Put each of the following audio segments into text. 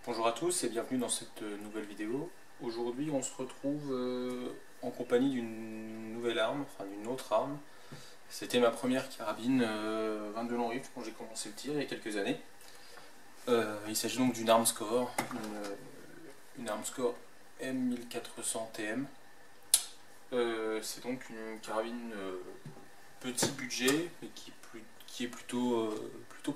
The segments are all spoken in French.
Bonjour à tous et bienvenue dans cette nouvelle vidéo. Aujourd'hui on se retrouve en compagnie d'une nouvelle arme, enfin d'une autre arme. C'était ma première carabine 22 long rifle quand j'ai commencé le tir il y a quelques années. Il s'agit donc d'une Armscor, une Armscor M1400 TM. C'est donc une carabine petit budget mais qui est plutôt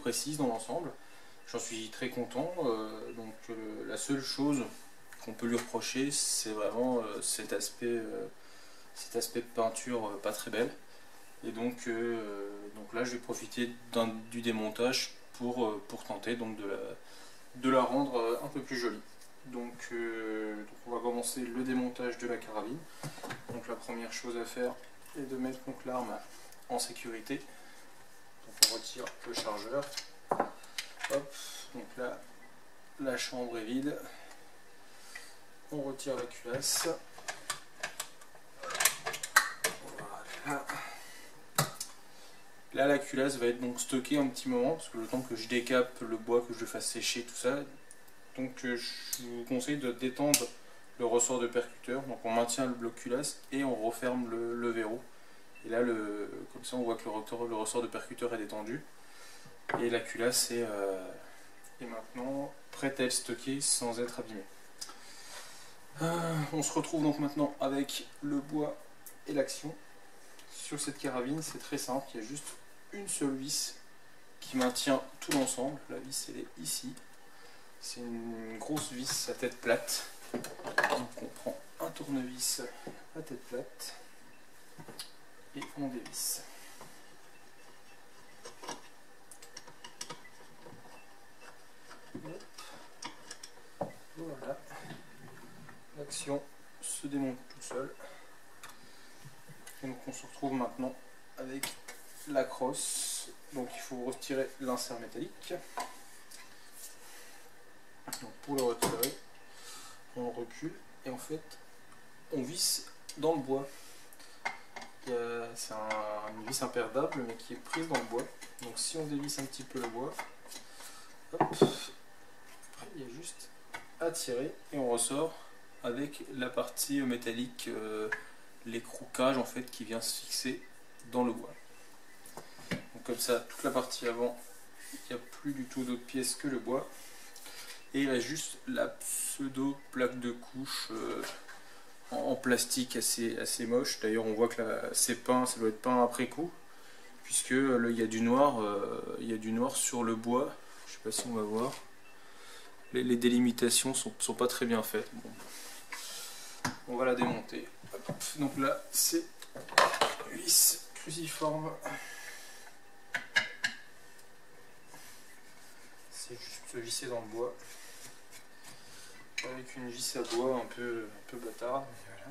précise dans l'ensemble. J'en suis très content, la seule chose qu'on peut lui reprocher, c'est vraiment cet aspect de peinture pas très belle. Et donc là, je vais profiter du démontage pour tenter donc de la rendre un peu plus jolie. Donc on va commencer le démontage de la carabine. Donc la première chose à faire est de mettre l'arme en sécurité. Donc on retire le chargeur. Hop, donc là, la chambre est vide. On retire la culasse. Voilà. Là, la culasse va être donc stockée un petit moment, parce que le temps que je décape le bois, que je le fasse sécher, tout ça. Donc je vous conseille de détendre le ressort de percuteur. Donc on maintient le bloc culasse et on referme le verrou. Et là, comme ça, on voit que le ressort de percuteur est détendu. Et la culasse est maintenant prête à être stockée sans être abîmée. On se retrouve donc maintenant avec le bois et l'action. Sur cette carabine, c'est très simple, il y a juste une seule vis qui maintient tout l'ensemble. La vis, elle est ici. C'est une grosse vis à tête plate. Donc on prend un tournevis à tête plate et on dévisse. Voilà, l'action se démonte toute seule. Et donc on se retrouve maintenant avec la crosse. Donc il faut retirer l'insert métallique. Donc pour le retirer, on recule et en fait on visse dans le bois. C'est une vis imperdable mais qui est prise dans le bois. Donc si on dévisse un petit peu le bois, hop, après il y a juste à tirer et on ressort avec la partie métallique, l'écroucage en fait qui vient se fixer dans le bois. Donc comme ça, toute la partie avant, il n'y a plus du tout d'autres pièces que le bois. Et il reste juste la pseudo plaque de couche en plastique assez moche. D'ailleurs on voit que c'est peint, ça doit être peint après coup, puisque il y a du noir sur le bois. Je sais pas si on va voir. Les délimitations sont pas très bien faites. Bon. On va la démonter. Hop. Donc là, c'est vis cruciforme. C'est juste se visser dans le bois. Avec une vis à bois un peu bâtarde. Voilà.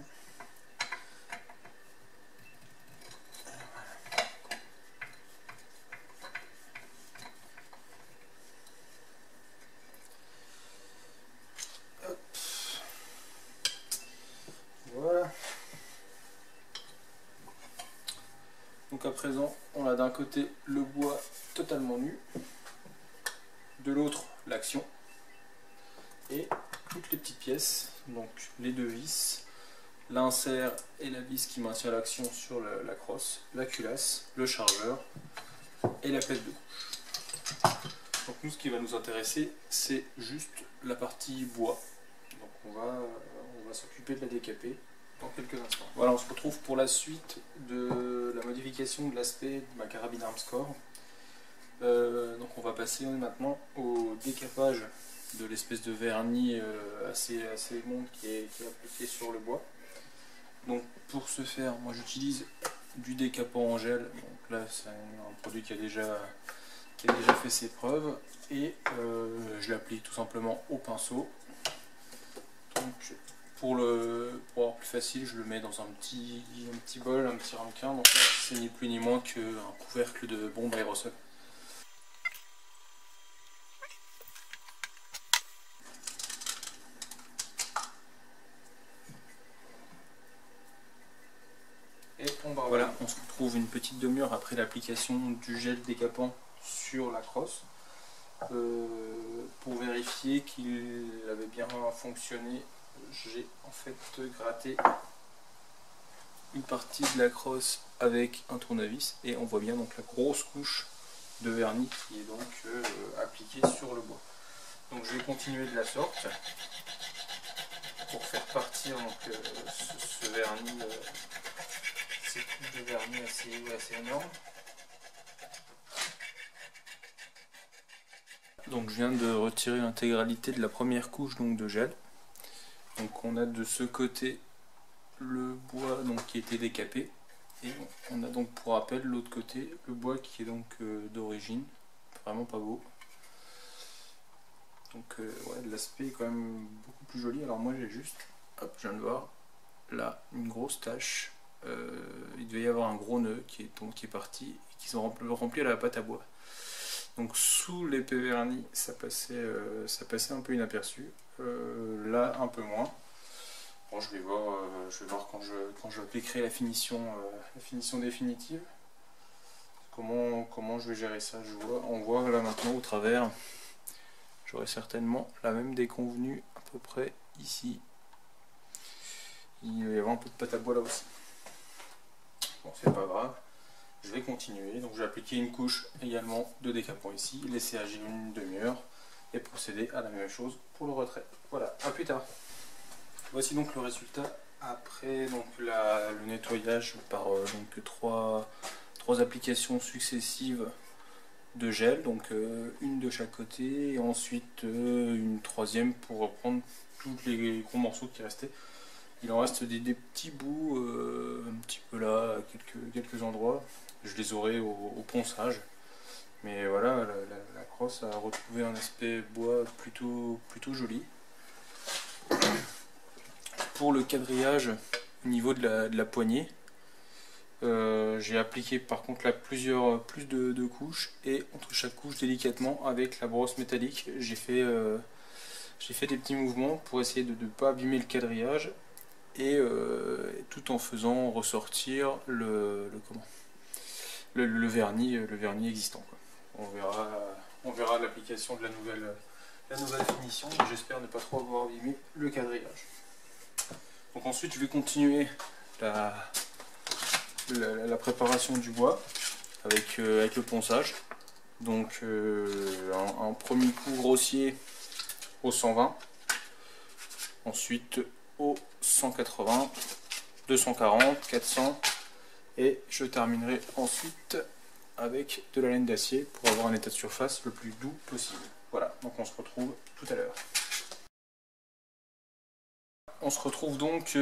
Voilà. Donc à présent, on a d'un côté le bois totalement nu, de l'autre l'action, et toutes les petites pièces, donc les deux vis, l'insert et la vis qui maintient l'action sur la crosse, la culasse, le chargeur et la plaque de couche. Donc nous, ce qui va nous intéresser, c'est juste la partie bois. Donc on va s'occuper de la décaper dans quelques instants. Voilà, on se retrouve pour la suite de la modification de l'aspect de ma carabine Armscor. Donc on va passer maintenant au décapage de l'espèce de vernis assez immonde qui est appliqué sur le bois. Donc pour ce faire, moi j'utilise du décapant en gel. Donc là c'est un produit qui a déjà fait ses preuves, et je l'applique tout simplement au pinceau. Donc pour avoir plus facile, je le mets dans un petit bol, un petit ramequin. Donc là c'est ni plus ni moins qu'un couvercle de bombe aérosol. Voilà, on se retrouve une petite demi-heure après l'application du gel décapant sur la crosse. Pour vérifier qu'il avait bien fonctionné, j'ai en fait gratté une partie de la crosse avec un tournevis et on voit bien donc la grosse couche de vernis qui est donc appliquée sur le bois. Donc je vais continuer de la sorte pour faire partir donc, ce vernis, ces couches de vernis assez énormes. Donc je viens de retirer l'intégralité de la première couche donc, de gel. Donc on a de ce côté le bois donc, qui était décapé et on a donc pour rappel l'autre côté le bois qui est donc d'origine, vraiment pas beau. Donc ouais, l'aspect est quand même beaucoup plus joli. Alors moi j'ai juste, hop, je viens de voir là une grosse tache. Il devait y avoir un gros nœud qui est parti et qu'ils ont rempli à la pâte à bois. Donc sous l'épais vernis ça passait un peu inaperçu. Là un peu moins. Bon, je vais voir quand je appliquerai la finition définitive. Comment je vais gérer ça. On voit là maintenant au travers. J'aurai certainement la même déconvenue à peu près ici. Il va y avoir un peu de pâte à bois là aussi. Bon, c'est pas grave. Je vais continuer. Donc, je vais appliquer une couche également de décapant ici, laisser agir une demi-heure et procéder à la même chose pour le retrait. Voilà, à plus tard. Voici donc le résultat après donc, le nettoyage par donc, trois applications successives de gel, donc une de chaque côté et ensuite une troisième pour reprendre tous les gros morceaux qui restaient. Il en reste des petits bouts un petit peu là, à quelques endroits. Je les aurai au ponçage. Mais voilà, la crosse a retrouvé un aspect bois plutôt joli. Pour le quadrillage au niveau de la poignée, j'ai appliqué par contre là plus de couches et entre chaque couche délicatement avec la brosse métallique j'ai fait des petits mouvements pour essayer de ne pas abîmer le quadrillage et tout en faisant ressortir le vernis existant, quoi. On verra l'application de la nouvelle finition, mais j'espère ne pas trop avoir abîmé le quadrillage. Donc ensuite je vais continuer la préparation du bois avec le ponçage. Donc un premier coup grossier au 120, ensuite au 180, 240, 400 et je terminerai ensuite avec de la laine d'acier pour avoir un état de surface le plus doux possible. Voilà, donc on se retrouve tout à l'heure. On se retrouve donc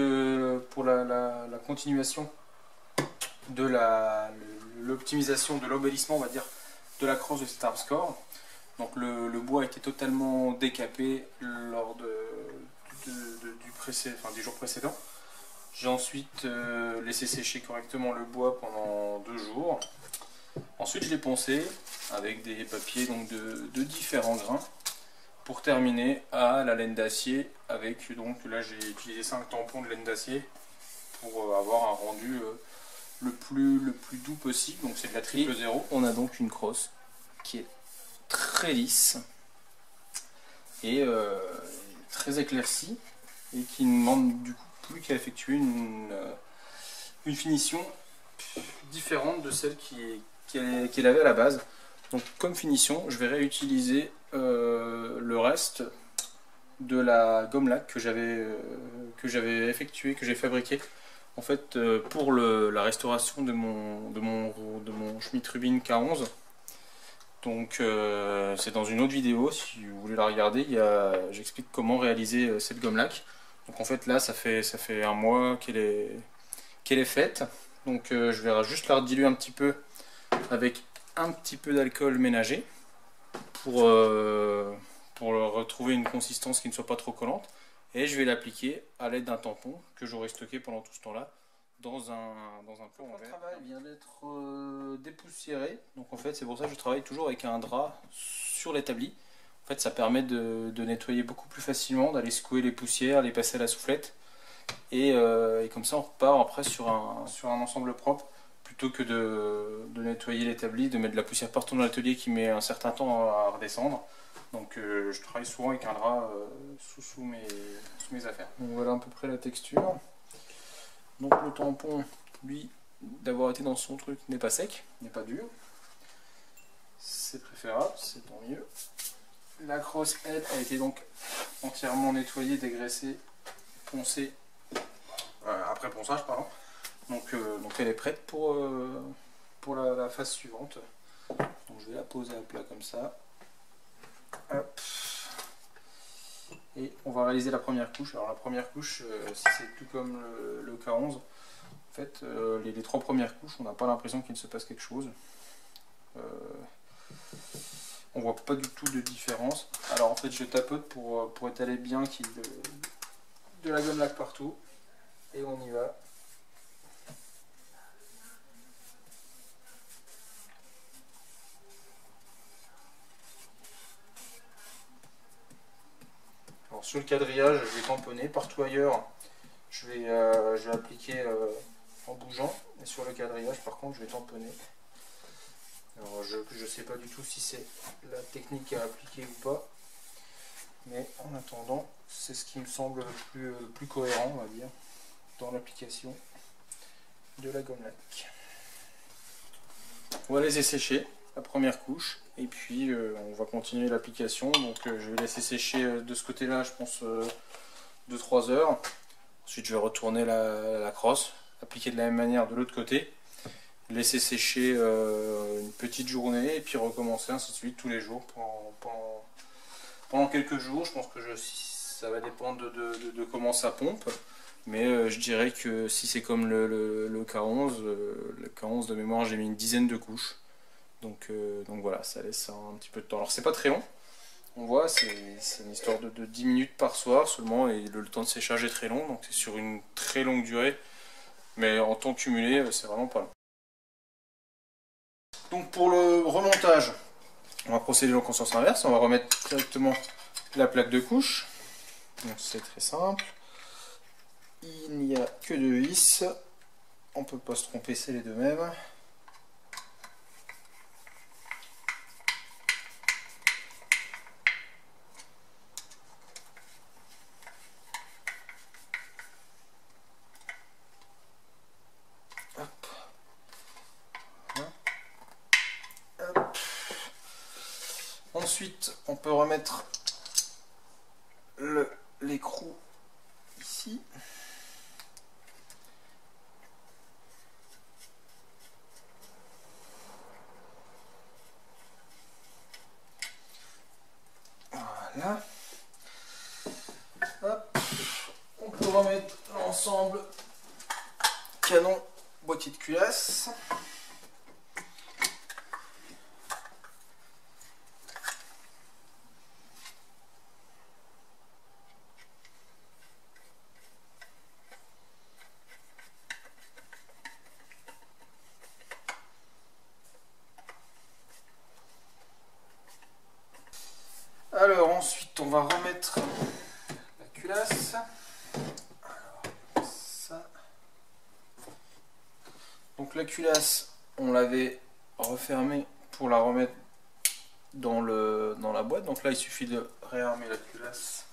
pour la continuation de l'optimisation de l'embellissement, on va dire, de la crosse de cet Armscore. Donc le bois était totalement décapé lors des jours précédents. J'ai ensuite laissé sécher correctement le bois pendant 2 jours. Ensuite je l'ai poncé avec des papiers donc, de différents grains pour terminer à la laine d'acier avec, donc là j'ai utilisé 5 tampons de laine d'acier pour avoir un rendu le plus doux possible. Donc c'est de la triple 0. On a donc une crosse qui est très lisse et très éclaircie et qui ne demande du coup plus qu'à effectuer une finition différente de celle qu'elle avait à la base. Donc comme finition, je vais réutiliser le reste de la gomme laque que j'avais effectué, que j'ai fabriqué en fait pour la restauration de mon Schmidt Rubin K11. Donc c'est dans une autre vidéo, si vous voulez la regarder, j'explique comment réaliser cette gomme laque. Donc en fait là ça fait un mois qu'elle est faite. Donc je vais juste la rediluer un petit peu avec un petit peu d'alcool ménager pour retrouver une consistance qui ne soit pas trop collante. Et je vais l'appliquer à l'aide d'un tampon que j'aurai stocké pendant tout ce temps là dans un pot en verre. Le travail vient d'être dépoussiéré, donc en fait c'est pour ça que je travaille toujours avec un drap sur l'établi. En fait ça permet de nettoyer beaucoup plus facilement, d'aller secouer les poussières, les passer à la soufflette et comme ça on repart après sur un ensemble propre plutôt que de nettoyer l'établi, de mettre de la poussière partout dans l'atelier qui met un certain temps à redescendre. Donc je travaille souvent avec un drap sous mes affaires. Donc voilà à peu près la texture. Donc le tampon, lui, d'avoir été dans son truc, n'est pas sec, n'est pas dur. C'est préférable, c'est tant mieux. La crosse, elle, a été donc entièrement nettoyée, dégraissée, poncée, après ponçage, pardon. Donc elle est prête pour la phase suivante. Donc je vais la poser à plat comme ça. Hop. Et on va réaliser la première couche. Alors la première couche, si c'est tout comme le K11, en fait, les 3 premières couches, on n'a pas l'impression qu'il se passe quelque chose. On voit pas du tout de différence. Alors en fait, je tapote pour étaler bien qu'il y ait de la gomme laque partout. Et on y va. Alors sur le quadrillage, je vais tamponner. Partout ailleurs, je vais appliquer en bougeant. Et sur le quadrillage, par contre, je vais tamponner. Alors je ne sais pas du tout si c'est la technique à appliquer ou pas. Mais en attendant, c'est ce qui me semble le plus cohérent, on va dire, dans l'application de la gomme laque. On va laisser sécher la première couche et puis on va continuer l'application. Donc je vais laisser sécher de ce côté là, je pense 2-3 heures. Ensuite je vais retourner la crosse, appliquer de la même manière de l'autre côté, laisser sécher une petite journée et puis recommencer ainsi de suite tous les jours pendant quelques jours. Je pense que ça va dépendre de comment ça pompe. Mais je dirais que si c'est comme le K11, le K11 de mémoire, j'ai mis une dizaine de couches. Donc voilà, ça laisse un petit peu de temps. Alors c'est pas très long, on voit, c'est une histoire de 10 minutes par soir seulement, et le temps de séchage est très long, donc c'est sur une très longue durée. Mais en temps cumulé, c'est vraiment pas long. Donc pour le remontage, on va procéder donc en sens inverse, on va remettre directement la plaque de couche. Donc c'est très simple. Il n'y a que 2 vis, on ne peut pas se tromper, c'est les 2 mêmes. Hop. Hop. Ensuite, on peut remettre l'écrou ici. Voilà. Hop. On peut remettre l'ensemble canon boîtier de culasse. Alors ensuite on va remettre la culasse. Alors, ça. Donc la culasse, on l'avait refermée pour la remettre dans la boîte. Donc là il suffit de réarmer la culasse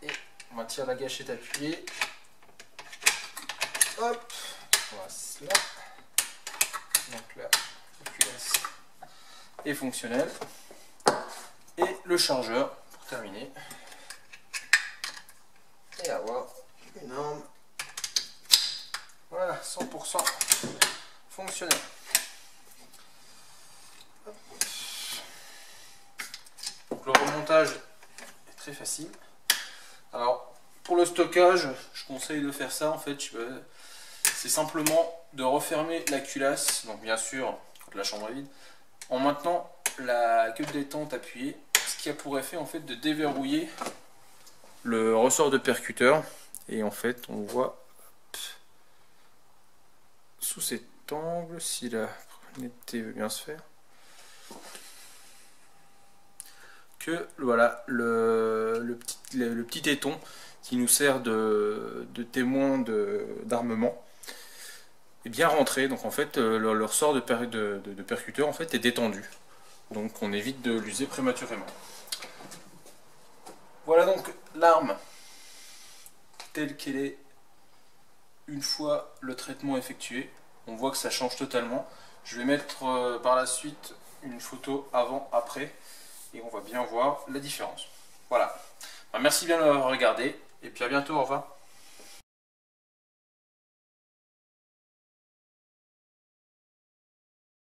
et on maintient la gâchette appuyée. Hop, voilà. Donc là la culasse est fonctionnelle. Et le chargeur pour terminer. Et avoir une arme. Voilà, 100% fonctionnelle. Donc le remontage est très facile. Alors pour le stockage, je conseille de faire ça en fait. C'est simplement de refermer la culasse, donc bien sûr quand la chambre est vide, en maintenant la queue de détente appuyée. Ce qui a pour effet en fait de déverrouiller le ressort de percuteur, et en fait on voit sous cet angle, si la netteté veut bien se faire, que voilà le petit éton qui nous sert de témoin d'armement est bien rentré. Donc en fait, le ressort de percuteur en fait est détendu. Donc on évite de l'user prématurément. Voilà donc l'arme telle qu'elle est une fois le traitement effectué. On voit que ça change totalement. Je vais mettre par la suite une photo avant-après et on va bien voir la différence. Voilà. Merci bien de m'avoir regardé et puis à bientôt, au revoir.